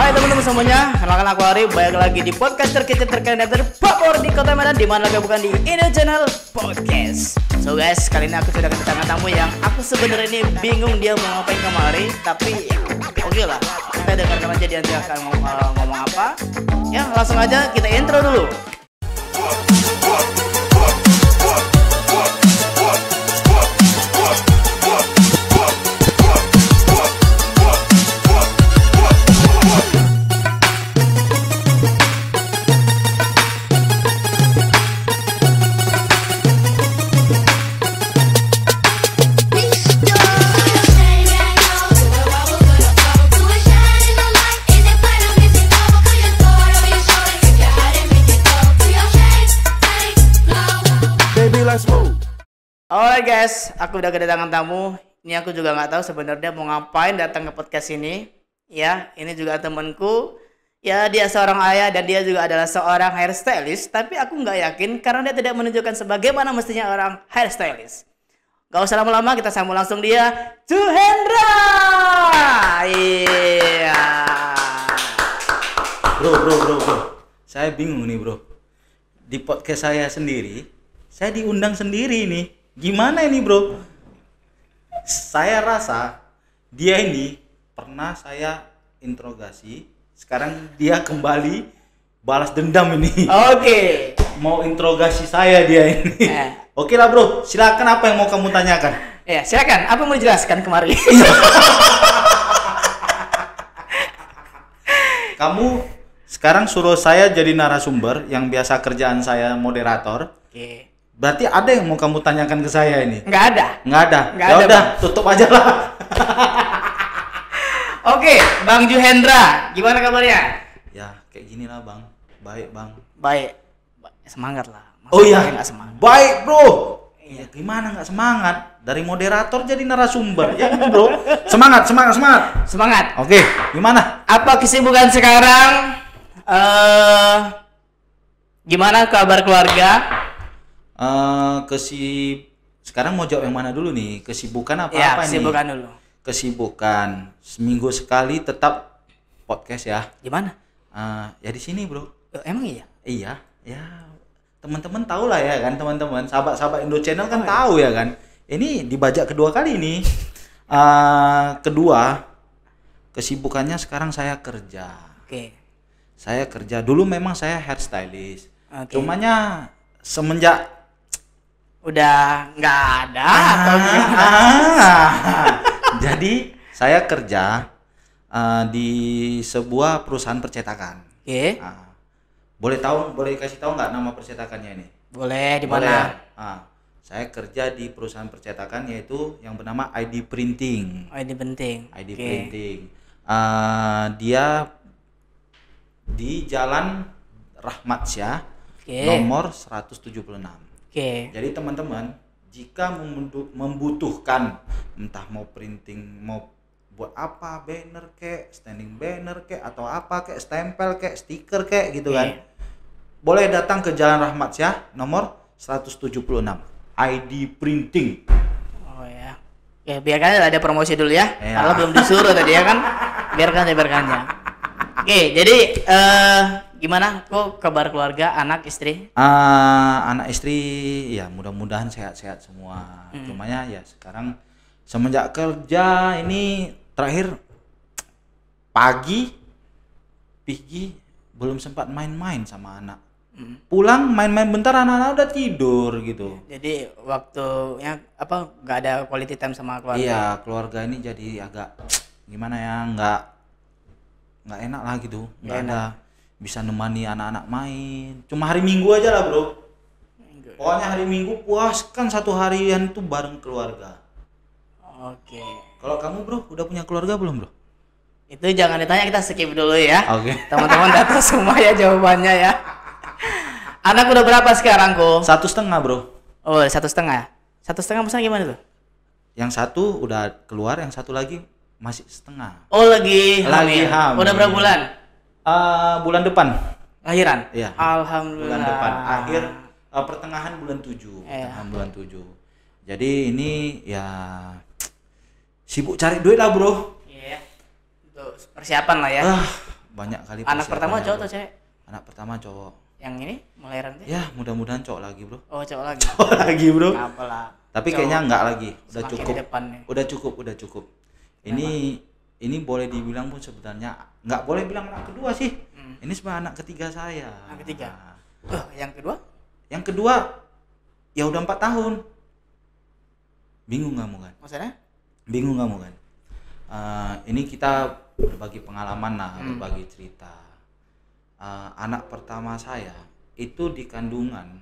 Hai teman-teman semuanya, kenalkan aku Ari, balik lagi di podcast terkece terkeren dan terpopuler di Kota Medan, di mana lagi bukan di Indo Channel Podcast. So guys, kali ini aku sudah kedatangan tamu yang aku sebenarnya ini bingung dia mau ngapain kemari, tapi oke lah, kita dengarkan aja dia akan ngomong apa. Ya, langsung aja kita intro dulu. Alright guys, aku udah kedatangan tamu. Ini aku juga nggak tahu sebenarnya mau ngapain datang ke podcast ini. Ya, ini juga temanku. Ya, dia seorang ayah dan dia juga adalah seorang hairstylist. Tapi aku nggak yakin karena dia tidak menunjukkan sebagaimana mestinya orang hairstylist. Gak usah lama-lama, kita sambung langsung dia, Juhendra. Iya. Bro. Saya bingung nih bro. Di podcast saya sendiri, saya diundang sendiri nih. Gimana ini bro? Saya rasa dia ini pernah saya interogasi. Sekarang dia kembali balas dendam ini. Oke. Mau interogasi saya dia ini. Oke lah bro, silakan apa yang mau kamu tanyakan? Ya silakan, apa yang mau dijelaskan kemarin? Kamu sekarang suruh saya jadi narasumber yang biasa kerjaan saya moderator. Oke. Berarti ada yang mau kamu tanyakan ke saya ini? Nggak ada. Nggak ada. Nggak Ya ada, udah, Bang. tutup aja lah. Oke, Bang Juhendra, gimana kabarnya? Ya, kayak gini lah, Bang. Baik, Bang. Baik. Semangat lah. Masa Oh iya. nggak semangat? Baik, Bro. Iya. Ya, gimana nggak semangat? Dari moderator jadi narasumber. Ya, Bro. Semangat. Semangat. Oke, gimana? Apa kesibukan sekarang? Gimana kabar keluarga? Sekarang mau jawab yang mana dulu nih? Kesibukan apa Ya, apa kesibukan nih? dulu. Kesibukan. Seminggu sekali tetap podcast ya. Gimana? Ya di sini, Bro. Emang iya? Iya, ya teman-teman tahu lah ya kan, teman-teman sahabat-sahabat Indo Channel kan tahu ya kan. Ini dibajak kedua kali nih. Kedua, kesibukannya sekarang saya kerja. Oke. Saya kerja dulu memang saya hairstylist. Oke. Cumanya semenjak Udah nggak ada atau gimana? jadi saya kerja di sebuah perusahaan percetakan. Oke. Boleh kasih tahu nggak nama percetakannya ini? Boleh, di Boleh mana? ya? Saya kerja di perusahaan percetakan yaitu yang bernama ID Printing. Oh, ini penting. ID Oke. Printing. Dia di Jalan Rahmat Syah, Oke. nomor 176. Oke. Jadi teman-teman, jika membutuhkan entah mau printing, mau buat apa, banner kek, standing banner kek, atau apa kek, stempel kek, stiker kek gitu kan. Boleh datang ke Jalan Rahmat Syah nomor 176. ID Printing. Oh ya. Ya biarkan ada promosi dulu ya. Ya. Kalau belum disuruh tadi ya kan. Biarkan ya. Oke, jadi gimana kok kabar keluarga, anak, istri? Anak istri ya mudah-mudahan sehat-sehat semua. Cumanya ya sekarang semenjak kerja ini terakhir pagi belum sempat main-main sama anak. Pulang main-main bentar anak-anak udah tidur gitu. Jadi waktunya apa nggak ada quality time sama keluarga? Iya, keluarga ini jadi agak gimana ya, nggak enak lah gitu. Nggak Nggak ada bisa nemani anak-anak main. Cuma hari Minggu aja lah, Bro. Pokoknya hari Minggu puaskan satu harian tuh bareng keluarga. Oke. Kalau kamu, Bro, udah punya keluarga belum, Bro? Itu jangan ditanya, kita skip dulu ya. Oke. Teman-teman data semua ya jawabannya ya. Anak udah berapa sekarang kok? 1,5, Bro. Oh, 1,5. 1,5 maksudnya gimana tuh? Yang satu udah keluar, yang satu lagi masih setengah. Oh, lagi hamil. hamil. Udah berapa bulan? Bulan depan. Lahiran? Iya. Alhamdulillah. Bulan depan. Akhir pertengahan bulan 7. Pertengahan bulan 7. Jadi ini ya sibuk cari duit lah, Bro. Iya. Untuk persiapan lah ya. banyak kali Anak pertama persiapannya, cowok bro. atau cewek? Anak pertama cowok. Yang ini melahirkan tuh? Ya mudah-mudahan cowok lagi bro. Oh, cowok lagi. Cowok lagi bro. Apalah. Tapi Cowok kayaknya enggak lagi. Udah semakin cukup. di depan nih. Udah cukup. Ini boleh dibilang pun sebenarnya nggak boleh bilang anak kedua sih. Ini sebenarnya anak ketiga saya. Anak ketiga. Nah, Yang kedua? yang kedua ya udah 4 tahun. Bingung kamu kan? Maksudnya? Bingung kamu kan? Ini kita berbagi pengalaman lah, berbagi cerita. Anak pertama saya itu di kandungan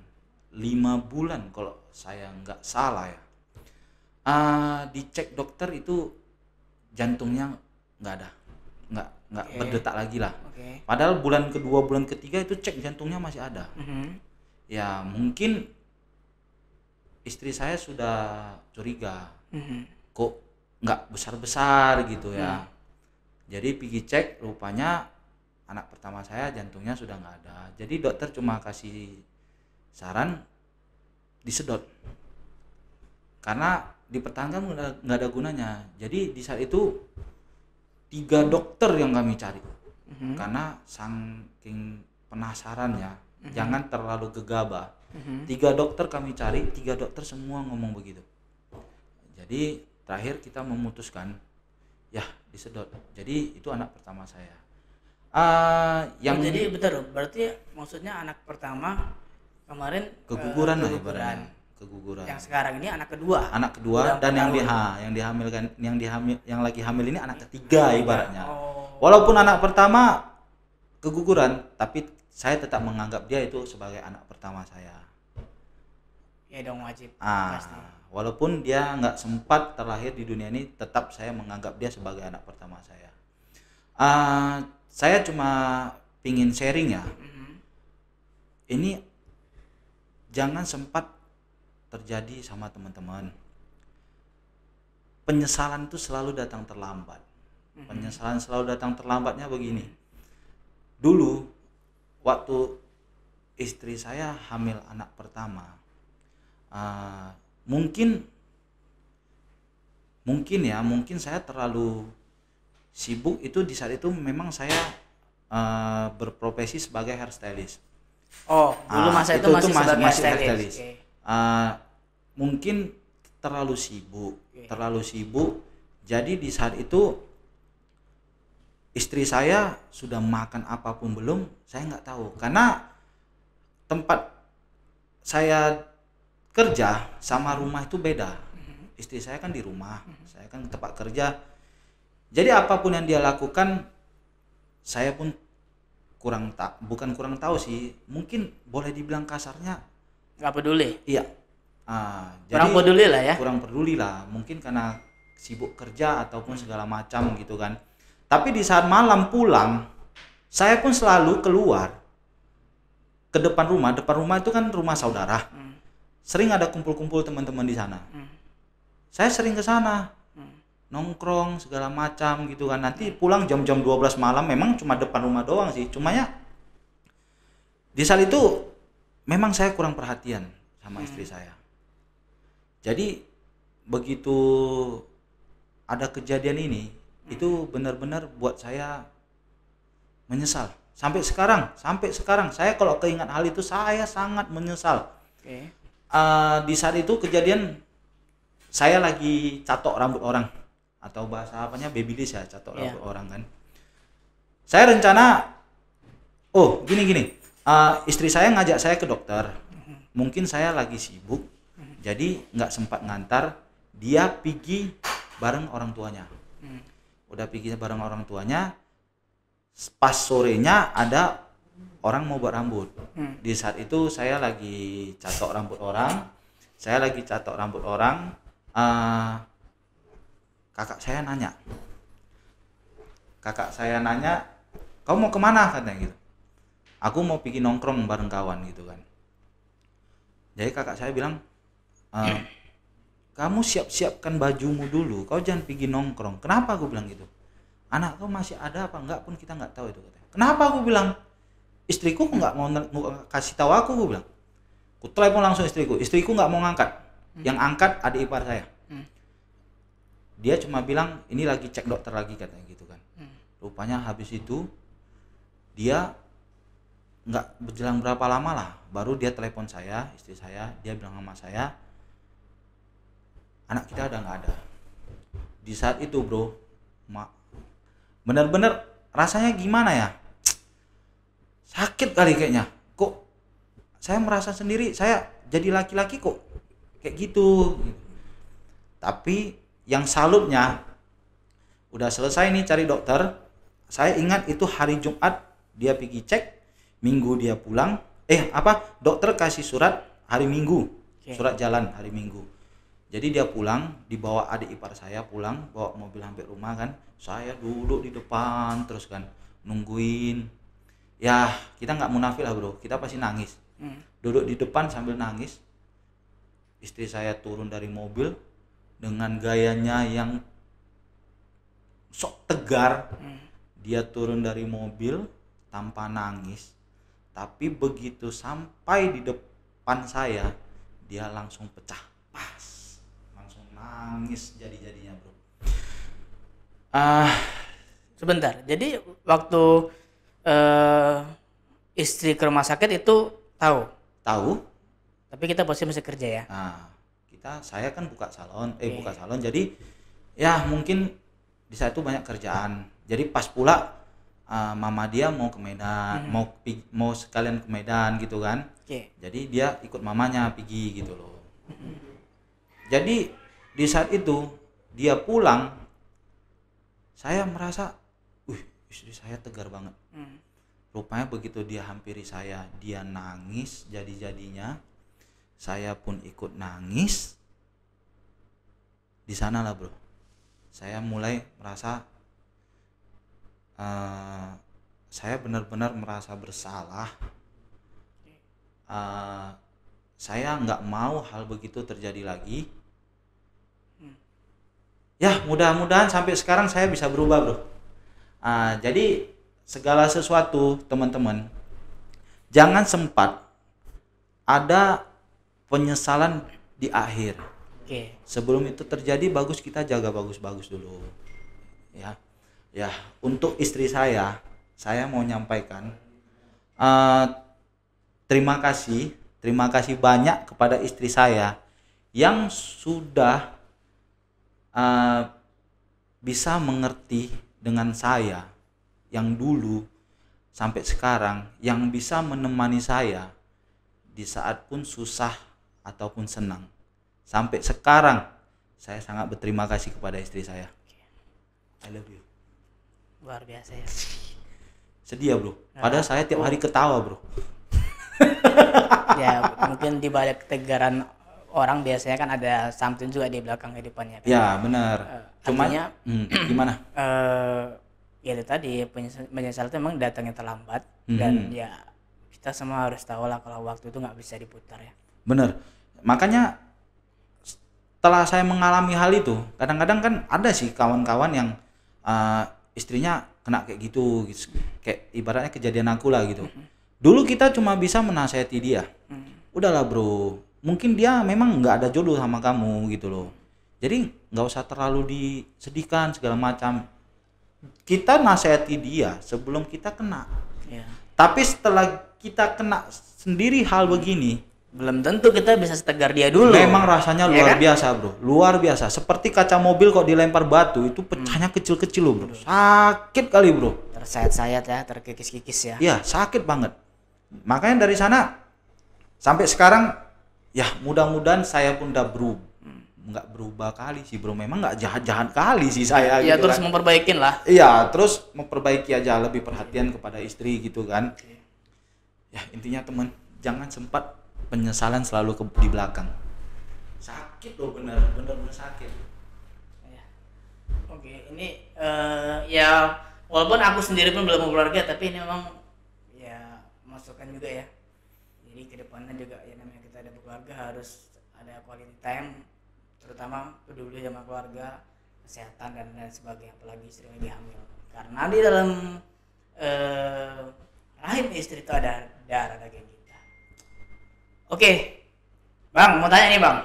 5 bulan kalau saya nggak salah ya. Dicek dokter itu jantungnya nggak ada, nggak berdetak lagi lah. Padahal bulan kedua, bulan ketiga itu cek jantungnya masih ada. Ya mungkin istri saya sudah curiga, kok nggak besar-besar gitu ya. Jadi pergi cek, rupanya anak pertama saya jantungnya sudah nggak ada. Jadi dokter cuma kasih saran disedot, karena dipertahankan nggak ada gunanya. Jadi di saat itu 3 dokter yang kami cari, karena saking penasarannya, jangan terlalu gegabah. 3 dokter kami cari, 3 dokter semua ngomong begitu. Jadi terakhir kita memutuskan ya disedot. Jadi itu anak pertama saya. Jadi betul, berarti maksudnya anak pertama kemarin keguguran lah ibaratnya. Keguguran. Yang sekarang ini anak kedua. Anak kedua dan yang lagi hamil ini anak ketiga ibaratnya. Walaupun anak pertama keguguran, tapi saya tetap menganggap dia itu sebagai anak pertama saya. Ya dong, wajib. Pasti. Walaupun dia nggak sempat terlahir di dunia ini, tetap saya menganggap dia sebagai anak pertama saya. Saya cuma pingin sharing ya. Ini jangan sempat terjadi sama teman-teman. Penyesalan itu selalu datang terlambat. Penyesalan selalu datang terlambatnya begini. Dulu waktu istri saya hamil anak pertama, mungkin saya terlalu sibuk. Itu di saat itu memang saya berprofesi sebagai hairstylist. Dulu masa itu masih sebagai hairstylist. Mungkin terlalu sibuk. Jadi di saat itu istri saya sudah makan apapun belum, saya nggak tahu, karena tempat saya kerja sama rumah itu beda. Istri saya kan di rumah, saya kan tempat kerja. Jadi apapun yang dia lakukan, saya pun bukan kurang tahu sih, mungkin boleh dibilang kasarnya nggak peduli. Iya. Kurang peduli lah ya. Kurang peduli lah, mungkin karena sibuk kerja ataupun segala macam gitu kan. Tapi di saat malam pulang, saya pun selalu keluar ke depan rumah. Depan rumah itu kan rumah saudara. Sering ada kumpul-kumpul teman-teman di sana. Saya sering ke sana, nongkrong segala macam gitu kan. Nanti pulang jam-jam 12 malam, memang cuma depan rumah doang sih. Cuma ya di saat itu memang saya kurang perhatian sama istri saya. Jadi begitu ada kejadian ini, itu benar-benar buat saya menyesal. Sampai sekarang saya kalau keingat hal itu saya sangat menyesal. Di saat itu kejadian, saya lagi catok rambut orang, atau bahasa apanya babyliss ya, catok rambut orang kan. Saya rencana, gini, istri saya ngajak saya ke dokter. Mungkin saya lagi sibuk, jadi nggak sempat ngantar. Dia pergi bareng orang tuanya. Udah pergi bareng orang tuanya, pas sorenya ada orang mau buat rambut. Di saat itu saya lagi catok rambut orang. Kakak saya nanya, kamu mau kemana, katanya gitu. Aku mau pergi nongkrong bareng kawan gitu kan. Jadi kakak saya bilang, kamu siap-siapkan bajumu dulu, kau jangan pergi nongkrong. Kenapa aku bilang gitu? Anak kau masih ada apa enggak pun kita nggak tahu itu, katanya. Kenapa aku bilang? Istriku nggak mau kasih tahu aku bilang. Ku telepon langsung istriku nggak mau ngangkat. Yang angkat adik ipar saya. Dia cuma bilang ini lagi cek dokter lagi, katanya gitu kan. Rupanya habis itu dia nggak berjelang berapa lama lah, baru dia telepon saya, istri saya, dia bilang sama saya, anak kita udah nggak ada. Di saat itu bro, bener-bener rasanya gimana ya, sakit kali kayaknya. Kok saya merasa sendiri, saya jadi laki-laki kok kayak gitu. Tapi yang salutnya, udah selesai nih cari dokter. Saya ingat itu hari Jumat dia pergi cek, Minggu dia pulang. Dokter kasih surat hari Minggu, surat jalan hari Minggu. Jadi dia pulang, dibawa adik ipar saya pulang, bawa mobil sampai rumah kan. Saya duduk di depan terus kan, nungguin. Ya kita nggak munafik lah bro, kita pasti nangis. Duduk di depan sambil nangis. Istri saya turun dari mobil dengan gayanya yang sok tegar. Dia turun dari mobil tanpa nangis, tapi begitu sampai di depan saya, dia langsung pecah pas, langsung nangis jadi-jadinya bro. Sebentar, jadi waktu istri ke rumah sakit itu tahu, tapi kita posisi masih kerja ya. Saya kan buka salon, jadi ya mungkin di saat itu banyak kerjaan. Jadi pas pula mama dia mau ke Medan, mau sekalian ke Medan gitu kan. Jadi dia ikut mamanya pergi gitu loh. Jadi di saat itu dia pulang, saya merasa, istri saya tegar banget. Rupanya begitu dia hampiri saya, dia nangis jadi-jadinya. Saya pun ikut nangis. Di sana lah bro, saya mulai merasa saya benar-benar merasa bersalah. Saya nggak mau hal begitu terjadi lagi. Ya mudah-mudahan sampai sekarang saya bisa berubah bro. Jadi segala sesuatu teman-teman, jangan sempat ada penyesalan di akhir. Sebelum itu terjadi, bagus kita jaga bagus-bagus dulu. Ya, untuk istri saya mau nyampaikan terima kasih banyak kepada istri saya yang sudah bisa mengerti dengan saya yang dulu sampai sekarang, yang bisa menemani saya di saat pun susah ataupun senang. Sampai sekarang saya sangat berterima kasih kepada istri saya. I love you. Luar biasa ya. Sedih ya bro, padahal saya tiap hari ketawa bro. Ya mungkin di balik ketegaran orang biasanya kan ada something juga di belakang kehidupannya kan? Ya benar. Artinya gimana? Ya itu tadi, menyesal itu memang datangnya terlambat. Dan ya kita semua harus tahu lah kalau waktu itu nggak bisa diputar ya. Benar, makanya setelah saya mengalami hal itu, kadang-kadang kan ada sih kawan-kawan yang istrinya kena kayak gitu, kayak ibaratnya kejadian aku lah gitu. Dulu kita cuma bisa menasihati dia, udahlah bro, mungkin dia memang nggak ada jodoh sama kamu gitu loh, jadi nggak usah terlalu disedihkan segala macam. Kita nasihati dia sebelum kita kena. Tapi setelah kita kena sendiri hal begini, belum tentu kita bisa setegar dia dulu. Memang rasanya luar biasa bro, luar biasa. Seperti kaca mobil kok dilempar batu itu pecahnya kecil-kecil loh bro. Sakit kali bro. Tersayat-sayat ya, terkikis-kikis ya. Iya sakit banget. Makanya dari sana sampai sekarang ya mudah-mudahan saya pun udah nggak berubah kali sih bro. Memang nggak jahat-jahat kali sih saya. Iya gitu terus kan. memperbaikin lah. Iya terus memperbaiki aja, lebih perhatian kepada istri gitu kan. Ya intinya teman, jangan sempat penyesalan selalu di belakang. Sakit loh, bener-bener sakit. Oke, ini ya walaupun aku sendiri pun belum berkeluarga, tapi ini memang ya masukan juga ya. Jadi kedepannya juga ya namanya kita ada berkeluarga harus ada quality time, terutama peduli sama keluarga, kesehatan dan lain sebagainya, apalagi istri lagi hamil. Karena di dalam rahim istri itu ada darah daging kita. Oke, Bang, mau tanya nih Bang.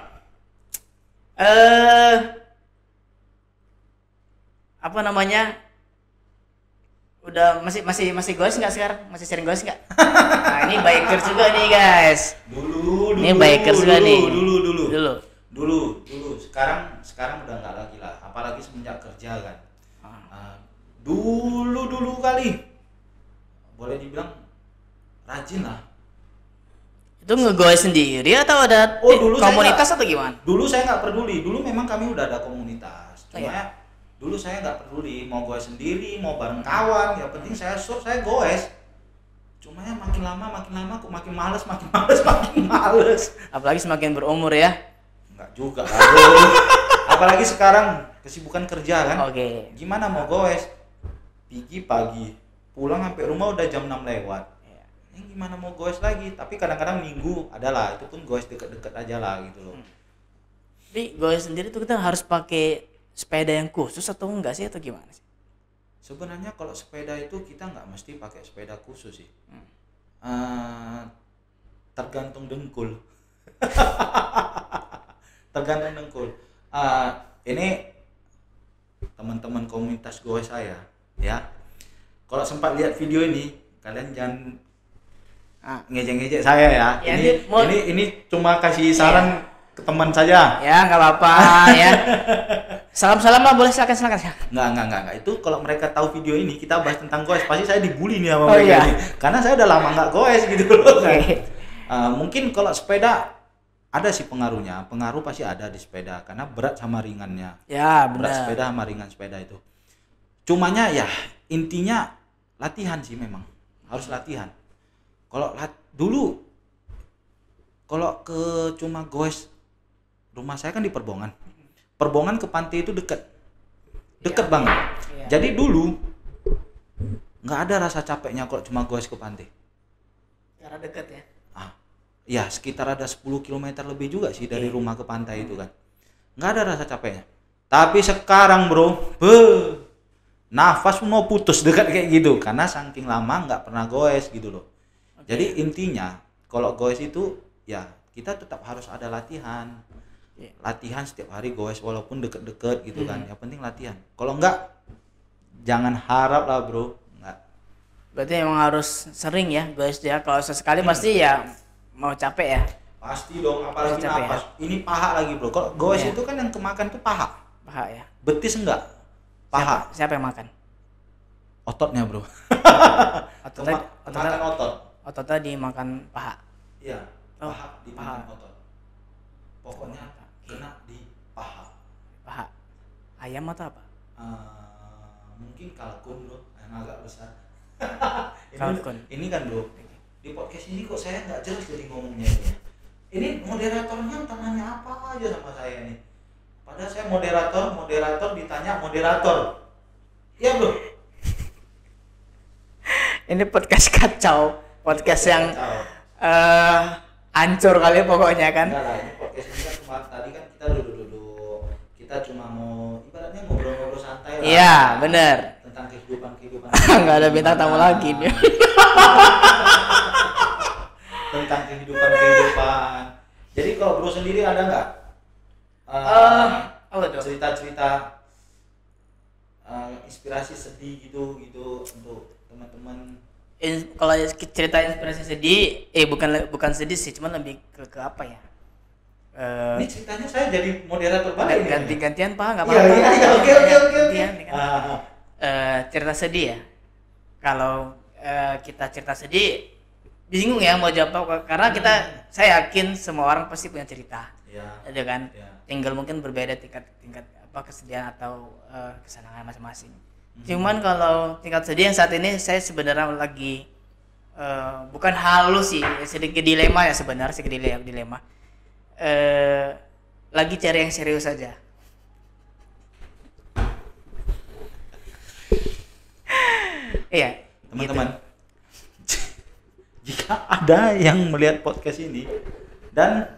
Apa namanya? Udah masih goes nggak sekarang? Masih sering goes nggak? Nah, ini bikers juga nih, guys. Dulu. Ini bikers juga nih. Dulu. Sekarang udah nggak lagi lah. Apalagi semenjak kerja kan. Dulu kali. Boleh dibilang rajin lah. Itu ngegoes sendiri atau ada dulu komunitas atau gimana? Dulu saya nggak peduli. Dulu memang kami udah ada komunitas. Cuma iya. Dulu saya nggak peduli mau goes sendiri, mau bareng kawan. Yang penting saya goes. Cuma ya makin lama kok makin males. Apalagi semakin berumur ya. Enggak juga lah, bro. Apalagi sekarang kesibukan kerja kan. Oke. Gimana mau goes? Pagi, pulang sampai rumah udah jam 6 lewat. Ini gimana mau goes lagi? Tapi kadang-kadang minggu adalah, itu pun goes deket-deket aja lah gitu loh. Tapi goes sendiri tuh kita harus pakai sepeda yang khusus atau enggak sih, atau gimana sih? Sebenarnya kalau sepeda itu kita nggak mesti pakai sepeda khusus sih. Tergantung dengkul. Ini teman-teman komunitas goes saya ya. Kalau sempat lihat video ini, kalian jangan ngejek-ngejek saya ya. Ini cuma kasih saran ke teman saja. Ya, nggak apa-apa ya. Salam-salam lah, boleh silakan. Enggak. Itu kalau mereka tahu video ini kita bahas tentang goes, pasti saya dibully nih sama mereka ini. Karena saya udah lama nggak goes gitu loh. Mungkin kalau sepeda ada sih pengaruhnya. Pengaruh pasti ada di sepeda karena berat sama ringannya. Ya, benar. Berat sepeda sama ringan sepeda itu. Cumanya ya intinya latihan sih, memang harus latihan. Dulu kalau ke cuma goes, rumah saya kan di Perbongan ke pantai itu dekat banget. Jadi dulu nggak ada rasa capeknya kalau cuma goes ke pantai Karena dekat ya. Ya sekitar ada 10 km lebih juga sih dari rumah ke pantai itu kan. Nggak ada rasa capeknya. Tapi sekarang bro, nafas mau putus dekat kayak gitu karena saking lama nggak pernah goes gitu loh. Jadi intinya kalau goes itu ya kita tetap harus ada latihan. Latihan setiap hari goes walaupun deket-deket gitu kan. Yang penting latihan. Kalau enggak jangan harap lah bro. Enggak. Berarti emang harus sering ya goes ya. Kalau sesekali pasti ya mau capek ya. Pasti dong, apalagi napas. Ini paha lagi bro. Kalau goes itu kan yang kemakan tuh paha. Paha ya. Betis enggak? Paha. Siapa yang makan? Ototnya bro. Ototnya dimakan paha. Iya. Paha dimakan otot. Pokoknya kena di paha. Ayam atau apa? Mungkin kalkun bro, yang agak besar. Kalkun. Ini kan bro, di podcast ini kok saya nggak jelas jadi ngomongnya ini. Ini moderatornya tanya apa aja sama saya nih. Padahal saya moderator ditanya moderator. Iya bro. Ini podcast kacau, podcast yang hancur kali pokoknya kan. Enggak lah, ini podcast ini kan cuma tadi kan kita duduk-duduk, kita cuma mau ibaratnya ngobrol-ngobrol santai lah. Iya, bener. Tentang kehidupan. Nggak ada bintang tamu lagi nih. Tentang kehidupan. Jadi kalau bro sendiri ada nggak cerita-cerita inspirasi sedih gitu untuk teman-teman? Kalau cerita inspirasi sedih, bukan sedih sih, cuman lebih ke apa ya? Ini ceritanya saya jadi moderator balik nih. Ganti-gantian Pak, nggak apa-apa. Iya, oke. Cerita sedih ya. Kalau kita cerita sedih, bingung ya mau jawab apa, karena saya yakin semua orang pasti punya cerita. Iya kan? Ya. Tinggal mungkin berbeda tingkat apa kesedihan atau kesenangan masing-masing. Cuman kalau tingkat sedih yang saat ini saya sebenarnya lagi bukan halus sih, sedikit dilema ya sebenarnya, sedikit dilema. Lagi cari yang serius saja. Iya, teman-teman. Gitu. Jika ada yang melihat podcast ini dan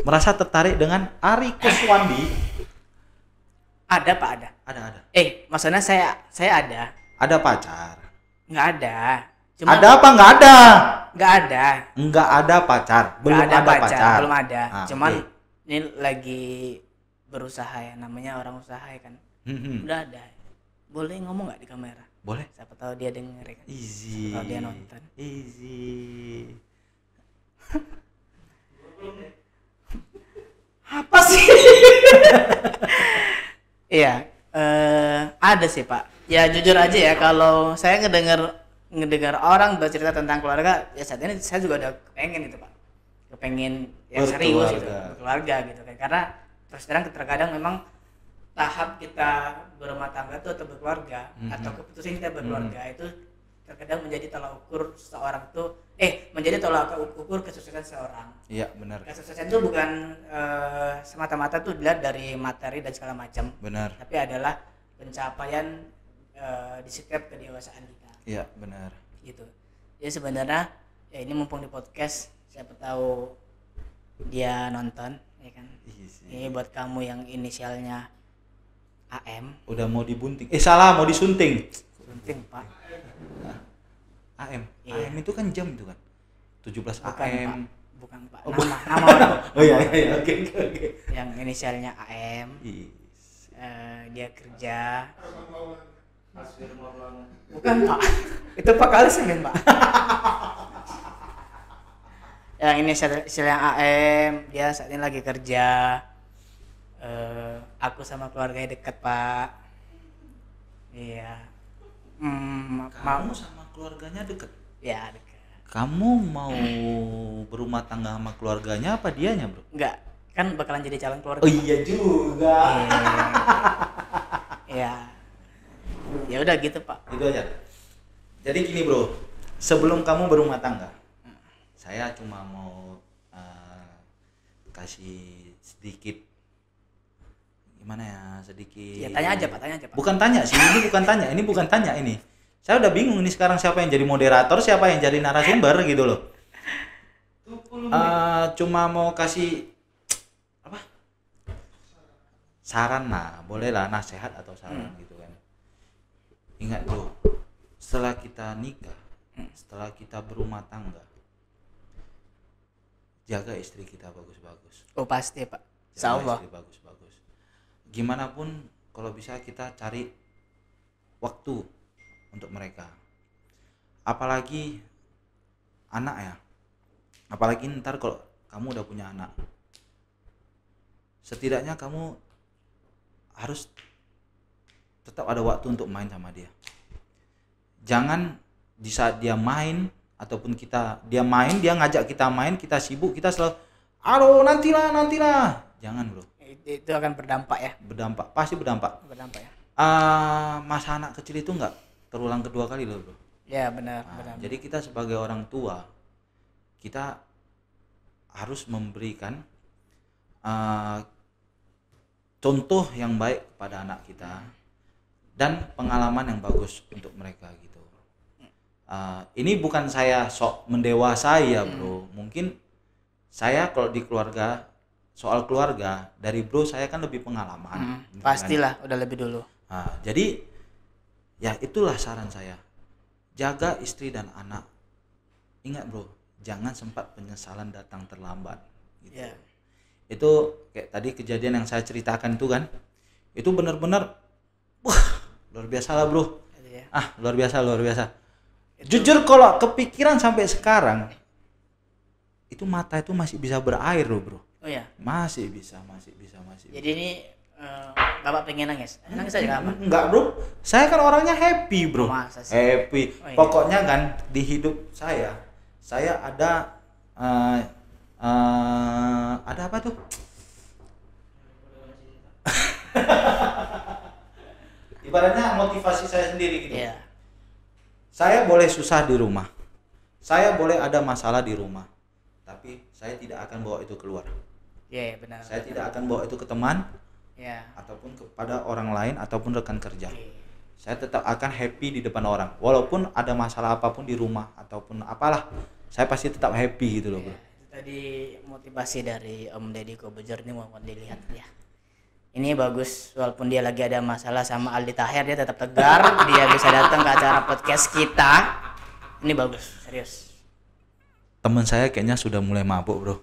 merasa tertarik dengan Ari Kuswandi, ada Pak, ada. Maksudnya saya ada. Ada pacar? Nggak ada. Ada apa nggak ada? Nggak ada. Nggak ada pacar. Belum ada pacar. Belum ada. Cuman okay. Ini lagi berusaha ya, namanya orang usaha ya kan. Udah ada. Boleh ngomong nggak di kamera? Boleh. Siapa tahu dia denger ya kan. Easy. Kalau dia nonton. Easy. Apa sih? Iya, ada sih Pak. Ya jujur aja ya, kalau saya ngedengar orang bercerita tentang keluarga, ya saat ini saya juga udah pengen gitu Pak. Kepengen ya serius gitu, berkeluarga gitu kan. Karena terus terang terkadang memang tahap kita berumah tangga itu atau berkeluarga atau keputusan kita berkeluarga itu terkadang menjadi tolak ukur seorang tuh menjadi tolak ukur kesuksesan seorang. Iya, benar. Kesuksesan itu bukan semata-mata tuh dilihat dari materi dan segala macam. Benar. Tapi adalah pencapaian di setiap kedewasaan kita. Iya, benar. Gitu. Jadi sebenarnya ya ini mumpung di podcast, siapa tahu dia nonton, ya kan. Ini buat kamu yang inisialnya AM. Udah mau dibunting. Salah, mau disunting. Sunting, Pak. AM. Iya. AM itu kan jam itu kan. 17 AM. Bukan, Pak. Nama orang. Oh iya, oke. Yang inisialnya AM. Yes. Dia kerja. Bukan, Pak. Itu Pak kali semen, Pak. Yang ini inisialnya AM, dia saat ini lagi kerja. Aku sama keluarganya dekat, Pak. Iya. Kamu sama keluarganya deket? Ya, dekat. Kamu mau berumah tangga sama keluarganya apa dianya, bro? Enggak, kan bakalan jadi calon keluarga. Oh iya juga. Iya. Ya udah gitu, Pak. Itu aja. Jadi gini, bro. Sebelum kamu berumah tangga, saya cuma mau kasih sedikit gimana ya, sedikit. Ya tanya aja, Pak, Pak. Bukan tanya sih, ini bukan tanya ini. Saya udah bingung ini sekarang siapa yang jadi moderator, siapa yang jadi narasumber gitu loh. Cuma mau kasih apa? Saran lah, boleh lah, nasihat atau saran gitu kan. Ingat bro, setelah kita nikah, setelah kita berumah tangga, jaga istri kita bagus-bagus. Oh pasti, Pak. Jaga istri bagus-bagus. Gimana pun kalau bisa kita cari waktu untuk mereka. Apalagi anak ya. Apalagi ntar kalau kamu udah punya anak. Setidaknya kamu harus tetap ada waktu untuk main sama dia. Jangan di saat dia main ataupun dia main, dia ngajak kita main, kita sibuk, kita selalu aduh nantilah. Jangan bro. Itu akan berdampak ya. Pasti berdampak ya. Masa anak kecil itu enggak terulang kedua kali loh bro. Ya benar. Jadi kita sebagai orang tua, kita harus memberikan contoh yang baik kepada anak kita dan pengalaman yang bagus untuk mereka gitu. Ini bukan saya sok mendewasai ya bro. Mungkin saya kalau di keluarga, soal keluarga dari bro saya kan lebih pengalaman. Pastilah kan? Udah lebih dulu. Jadi ya itulah saran saya, jaga istri dan anak. Ingat bro, jangan sempat penyesalan datang terlambat gitu. Yeah. Itu kayak tadi kejadian yang saya ceritakan itu kan, itu benar-benar luar biasa lah bro. Yeah. Luar biasa. Jujur kalau kepikiran sampai sekarang, itu mata itu masih bisa berair loh bro. Oh ya? Masih bisa. Jadi ini Bapak pengen nangis? Nangis aja apa? Enggak bro, saya kan orangnya happy bro. Masa sih? Happy. Oh, iya. Pokoknya kan di hidup saya ada ada apa tuh? Ibaratnya motivasi saya sendiri gitu. Yeah. Saya boleh susah di rumah, saya boleh ada masalah di rumah, tapi saya tidak akan bawa itu keluar. Iya, benar. Saya tidak akan bawa itu ke teman, ataupun kepada orang lain ataupun rekan kerja. Saya tetap akan happy di depan orang, walaupun ada masalah apapun di rumah ataupun apalah, saya pasti tetap happy gitu loh bro. Itu tadi motivasi dari Om Deddy Kobuzer ini mau dilihat ya. Ini bagus, walaupun dia lagi ada masalah sama Aldi Taher, dia tetap tegar, dia bisa datang ke acara podcast kita. Ini bagus, serius. Temen saya kayaknya sudah mulai mabuk bro,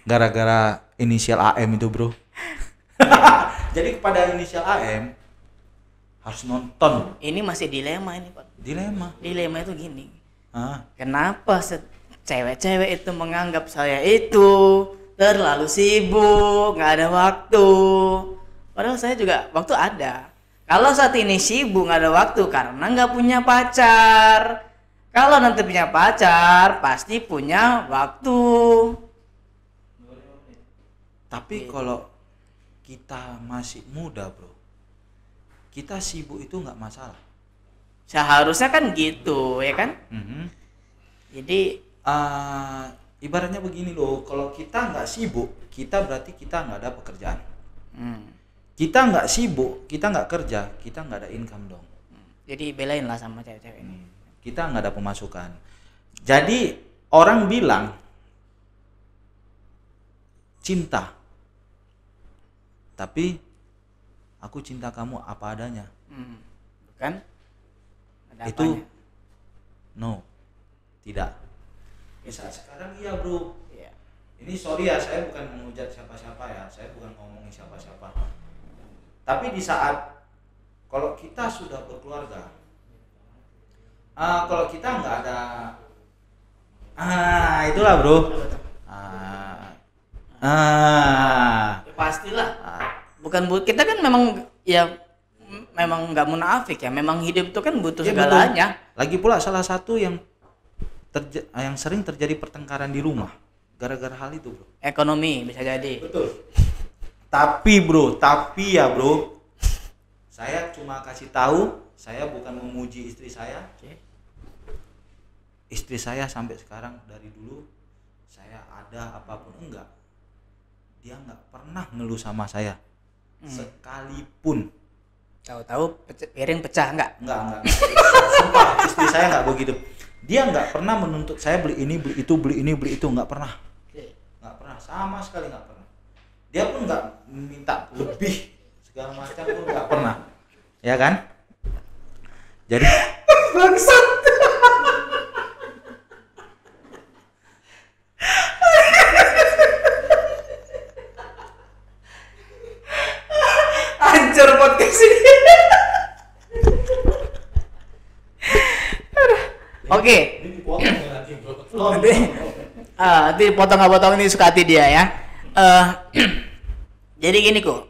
gara-gara inisial AM itu bro. Jadi kepada inisial AM, harus nonton. Ini masih dilema ini Pak. Dilema itu gini. Kenapa cewek-cewek itu menganggap saya itu terlalu sibuk, nggak ada waktu. Padahal saya juga waktu ada. Kalau saat ini sibuk nggak ada waktu karena nggak punya pacar. Kalau nanti punya pacar pasti punya waktu. Tapi kalau kita masih muda bro, kita sibuk itu nggak masalah. Seharusnya kan gitu ya kan. Jadi ibaratnya begini loh, kalau kita nggak sibuk, kita berarti kita nggak ada pekerjaan. Kita nggak sibuk, kita nggak kerja, kita nggak ada income dong. Jadi belain lah sama cewek-cewek ini. Kita nggak ada pemasukan. Jadi orang bilang cinta, tapi aku cinta kamu apa adanya. Kan? Ada Itu apanya? no, tidak. Bisa sekarang iya bro. Iya. Ini sorry ya, saya bukan menghujat siapa-siapa ya, saya bukan ngomongin siapa-siapa. Tapi di saat kalau kita sudah berkeluarga, kalau kita nggak ada, itulah bro. Ya pastilah. Bukan kita kan memang ya memang nggak munafik ya, memang hidup itu kan butuh Ya, segalanya. betul. Lagi pula salah satu yang sering terjadi pertengkaran di rumah gara-gara hal itu bro. Ekonomi bisa jadi. Betul. Tapi ya bro, saya cuma kasih tahu, saya bukan memuji istri saya. Istri saya sampai sekarang dari dulu saya ada apapun enggak, dia nggak pernah ngeluh sama saya sekalipun. Tahu-tahu piring pecah enggak? Enggak. Sumpah, istri saya nggak begitu. Dia nggak pernah menuntut saya beli ini, beli itu, beli ini, beli itu, nggak pernah. Nggak pernah, sama sekali nggak pernah. Dia pun nggak minta lebih segala macam pun nggak pernah, ya kan? Jadi Bangsat. Hancur podcast ini. Oke. Nanti potong nggak potong ini suka hati dia ya. Jadi gini kok,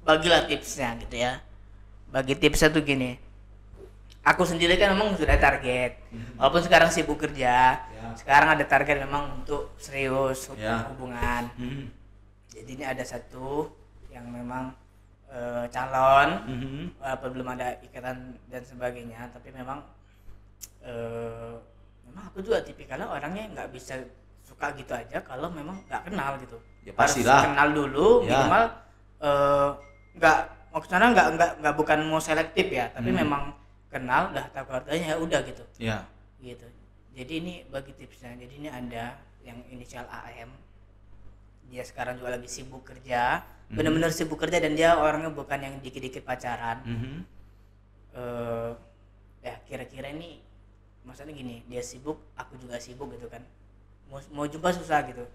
bagilah tipsnya gitu ya. Bagi tipsnya tuh gini. Aku sendiri kan memang sudah target. Walaupun sekarang sibuk kerja, sekarang ada target memang untuk serius hubungan. Jadi ini ada satu yang memang calon, walaupun belum ada ikatan dan sebagainya, tapi memang aku juga tipikalnya orangnya nggak bisa suka gitu aja kalau memang nggak kenal gitu. Ya pastilah. Harus kenal dulu, minimal nggak maksudnya nggak bukan mau selektif ya, tapi memang kenal dah tahu keluarganya ya udah gitu. Ya. Gitu. Jadi ini bagi tipsnya. Jadi ini ada yang inisial AM. Dia sekarang juga lagi sibuk kerja, benar-benar sibuk kerja dan dia orangnya bukan yang dikit-dikit pacaran. Ya kira-kira ini maksudnya gini, dia sibuk, aku juga sibuk gitu kan. Mau jumpa susah gitu,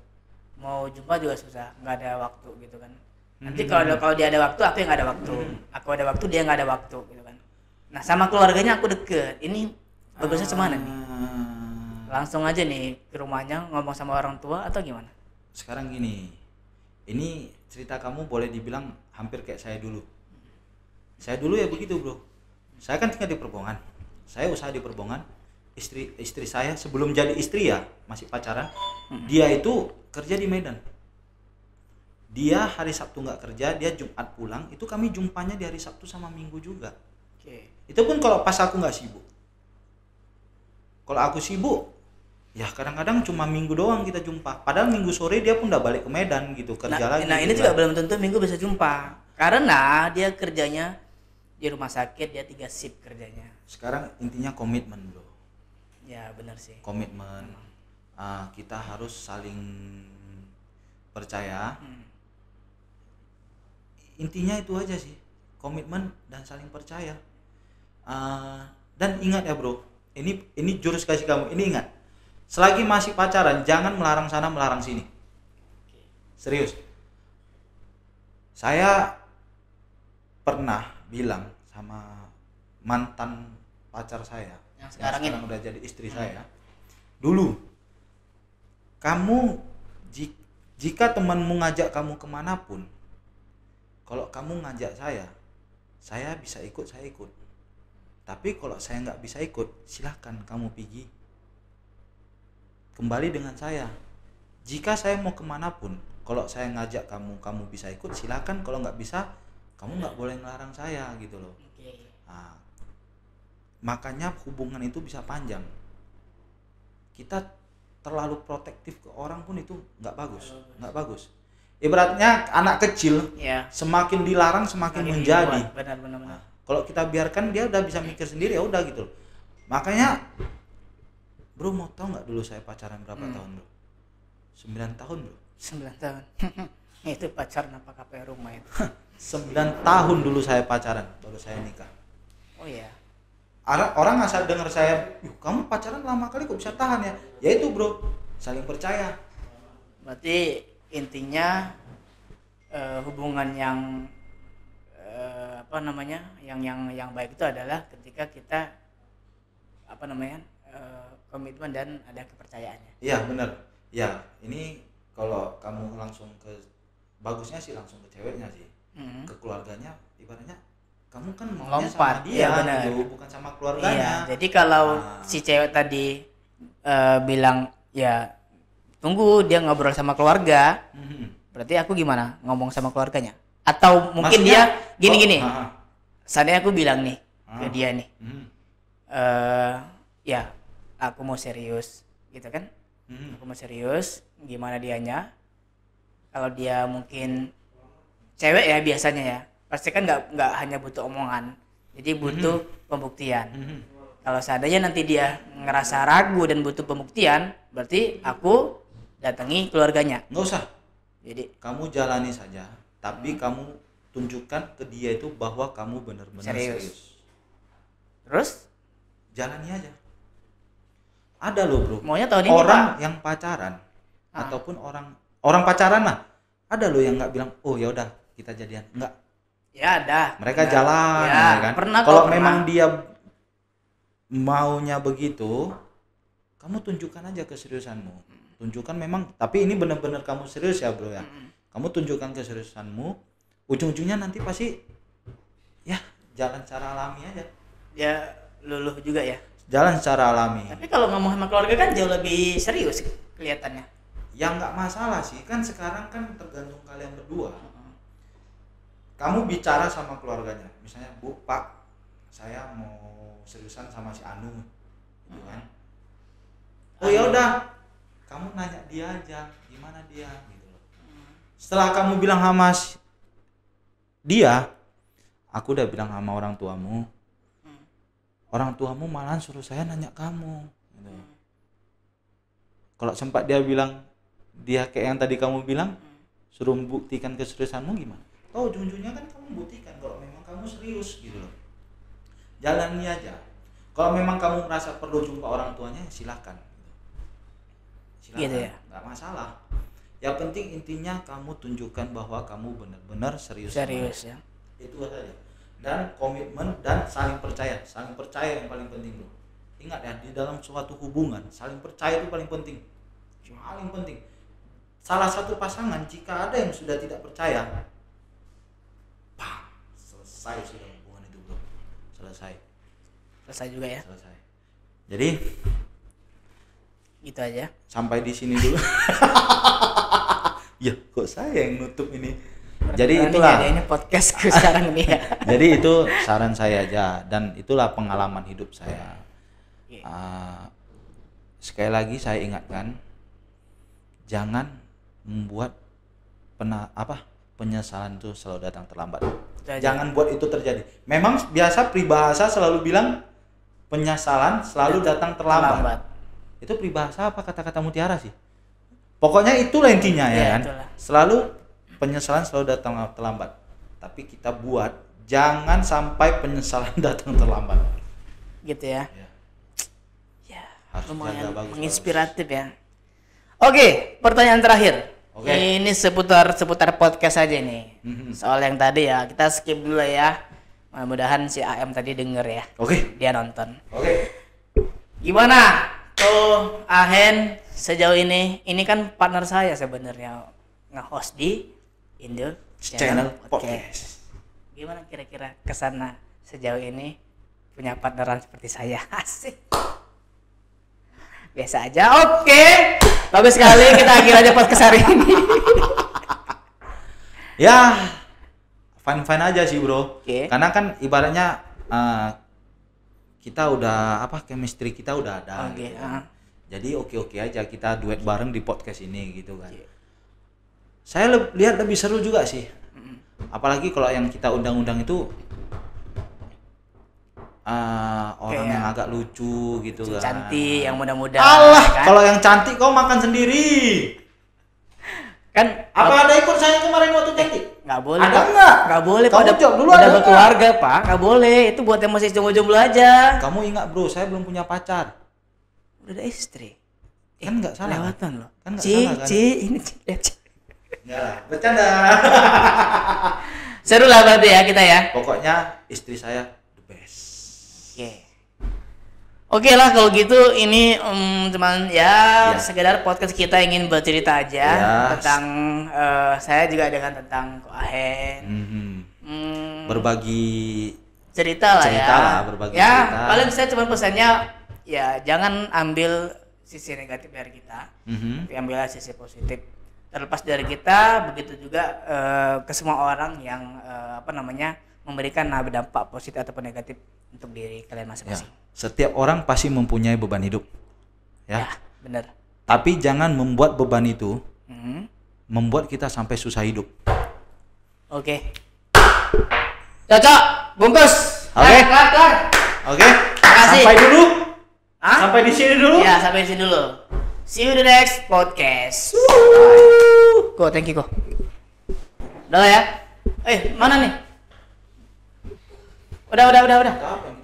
mau jumpa juga susah, nggak ada waktu gitu kan. Nanti kalau dia ada waktu, aku yang nggak ada waktu, aku ada waktu, dia nggak ada waktu gitu kan. Nah sama keluarganya aku deket, ini bagusnya cemana nih? Langsung aja nih ke rumahnya ngomong sama orang tua atau gimana? Sekarang gini, ini cerita kamu boleh dibilang hampir kayak saya dulu. Saya dulu ya begitu bro, saya kan tinggal di Perbongan, saya usaha di Perbongan. Istri saya sebelum jadi istri ya masih pacaran, dia itu kerja di Medan. Dia hari Sabtu nggak kerja, dia Jumat pulang, itu kami jumpanya di hari Sabtu sama Minggu juga. Itu pun kalau pas aku nggak sibuk. Kalau aku sibuk, ya kadang-kadang cuma Minggu doang kita jumpa. Padahal Minggu sore dia pun udah balik ke Medan gitu, kerja lagi. Nah ini juga belum tentu Minggu bisa jumpa, karena dia kerjanya di rumah sakit, dia 3 shift kerjanya. Sekarang intinya komitmen bro. Ya benar sih. Komitmen. Kita harus saling percaya. Intinya itu aja sih, komitmen dan saling percaya. Dan ingat ya bro, ini jurus kasih kamu. Ini ingat, selagi masih pacaran jangan melarang sana melarang sini. Serius. Saya pernah bilang sama mantan pacar saya yang sekarang ini udah jadi istri saya, dulu kamu jika temanmu ngajak kamu kemanapun, kalau kamu ngajak saya bisa ikut, saya ikut. Tapi kalau saya nggak bisa ikut, silahkan kamu pergi kembali dengan saya. Jika saya mau kemanapun, kalau saya ngajak kamu bisa ikut, silahkan. Kalau nggak bisa, kamu nggak boleh ngelarang saya gitu loh. Nah, makanya hubungan itu bisa panjang. Kita terlalu protektif ke orang pun itu nggak bagus. Ibaratnya anak kecil, semakin dilarang semakin menjadi. Benar. Nah, kalau kita biarkan dia udah bisa mikir sendiri, ya udah gitu loh. Makanya bro, mau tahu nggak dulu saya pacaran berapa tahun bro? 9 tahun bro. 9 tahun. Itu pacaran apa KPR rumah itu? 9 tahun dulu saya pacaran, baru saya nikah. Oh iya. Orang asal dengar saya, kamu pacaran lama kali kok bisa tahan ya? Ya itu bro, saling percaya. Berarti intinya hubungan yang yang baik itu adalah ketika kita komitmen dan ada kepercayaannya. Iya benar. Ya ini kalau kamu bagusnya sih langsung ke ceweknya sih, ke keluarganya. Ibaratnya kamu kan maunya sama dia, gitu, bukan sama keluarganya. Iya, jadi kalau si cewek tadi bilang ya tunggu dia ngobrol sama keluarga, berarti aku gimana ngomong sama keluarganya? Atau mungkin maksudnya, dia gini. Seandainya aku bilang nih ke dia nih, ya aku mau serius, gitu kan? Aku mau serius, gimana dianya? Kalau dia mungkin cewek ya biasanya ya, pasti kan nggak hanya butuh omongan, jadi butuh pembuktian. Kalau seandainya nanti dia ngerasa ragu dan butuh pembuktian, berarti aku datangi keluarganya. Nggak usah. Jadi kamu jalani saja, tapi kamu tunjukkan ke dia itu bahwa kamu benar-benar serius. Terus jalani aja. Ada loh bro, maunya tahun ini orang yang pacaran ataupun orang pacaran lah, ada loh yang nggak bilang oh ya udah kita jadian, enggak. Ya ada. Mereka jalan, ya kan. Kalau memang dia maunya begitu, kamu tunjukkan aja keseriusanmu. Tunjukkan memang, tapi ini benar-benar kamu serius ya bro ya. Kamu tunjukkan keseriusanmu, ujung-ujungnya nanti pasti ya jalan secara alami aja. Ya luluh juga ya. Jalan secara alami. Tapi kalau ngomong sama keluarga kan jauh lebih serius kelihatannya. Ya nggak masalah sih, kan sekarang kan tergantung kalian berdua. Kamu bicara sama keluarganya, misalnya Bu, Pak, saya mau seriusan sama si Anu, gitu kan? Oh ya udah, kamu nanya dia aja, gimana dia, gitu loh. Setelah kamu bilang sama dia, aku udah bilang sama orang tuamu. Orang tuamu malah suruh saya nanya kamu, gitu. Kalau sempat dia bilang, dia kayak yang tadi kamu bilang, suruh membuktikan keseriusanmu gimana? Oh ujung-ujungnya kan kamu buktikan kalau memang kamu serius gitu loh. Jalani aja. Kalau memang kamu merasa perlu jumpa orang tuanya, silakan. Silakan, gitu ya? Nggak masalah. Yang penting intinya kamu tunjukkan bahwa kamu benar-benar serius ya. Itu saja. Dan komitmen dan saling percaya. Saling percaya yang paling penting bro. Ingat ya, di dalam suatu hubungan saling percaya itu paling penting. Paling penting. Salah satu pasangan jika ada yang sudah tidak percaya, selesai sudah hubungan itu bro. Selesai juga ya. Selesai. Jadi gitu aja. Sampai di sini dulu. Ya kok saya yang nutup ini. Jadi itulah ini podcastku sekarang ini ya. Jadi itu saran saya aja dan itulah pengalaman hidup saya. Sekali lagi saya ingatkan, jangan membuat penyesalan itu selalu datang terlambat. Jangan buat itu terjadi. Memang biasa peribahasa selalu bilang penyesalan selalu datang terlambat. Itu peribahasa apa kata-kata mutiara sih? Pokoknya itulah intinya ya kan. Itulah. Selalu penyesalan selalu datang terlambat. Tapi kita buat jangan sampai penyesalan datang terlambat. Gitu ya. Ya, lumayan menginspiratif ya. Oke, pertanyaan terakhir. Ini seputar podcast aja nih. Soal yang tadi ya, kita skip dulu ya. Mudah-mudahan si AM tadi denger ya. Oke. Dia nonton. Oke. Gimana tuh Ahen sejauh ini? Ini kan partner saya sebenarnya nge-host di Indo Channel Podcast. Gimana kira-kira kesana sejauh ini punya partneran seperti saya? Asik. Biasa aja. Oke. Bagus sekali, kita akhir aja podcast hari ini. Ya, fine aja sih bro. Oke. Karena kan ibaratnya kita udah chemistry kita udah ada. Oke. Gitu. Jadi oke aja kita duet bareng di podcast ini gitu kan. Oke. Saya lihat lebih seru juga sih. Apalagi kalau yang kita undang-undang itu orang yang agak lucu gitu kan. Cantik, yang muda-muda. Allah, kan? kalau yang cantik kau makan sendiri. Kan Apa ada ikut saya kemarin waktu cantik? nggak boleh. Ada Pak. nggak? Nggak boleh. Kamu Pak. jawab dulu, Udah ada berkeluarga Pak. Nggak boleh. Itu buat yang masih jomblo-jomblo aja. Kamu ingat bro, saya belum punya pacar. Udah ada istri. Kan nggak salah. Lewatan loh. Kan nggak salah kan? Ini lihat. Enggak lah, bercanda. Seru lah berarti ya kita ya. Pokoknya istri saya the best. Oke lah kalau gitu ini cuman ya Ya. sekedar podcast kita ingin bercerita aja Ya. tentang saya juga dengan tentang Ko Ahen. Berbagi Cerita Cerita ya. lah, berbagi ya, cerita. paling saya cuma pesannya ya jangan ambil sisi negatif dari kita. Tapi ambillah sisi positif. Terlepas dari kita, begitu juga ke semua orang yang memberikan dampak positif ataupun negatif untuk diri kalian ya. masing-masing. Setiap orang pasti mempunyai beban hidup. Ya. Benar. Tapi jangan membuat beban itu Mhm. membuat kita sampai susah hidup. Oke. Cocok, bungkus. Oke. Kelar. Oke? Makasih. Sampai dulu. Hah? Sampai di sini dulu. Ya, sampai di sini dulu. See you the next podcast. Go, thank you, go. Udah lah ya. Mana nih? Udah. Apa yang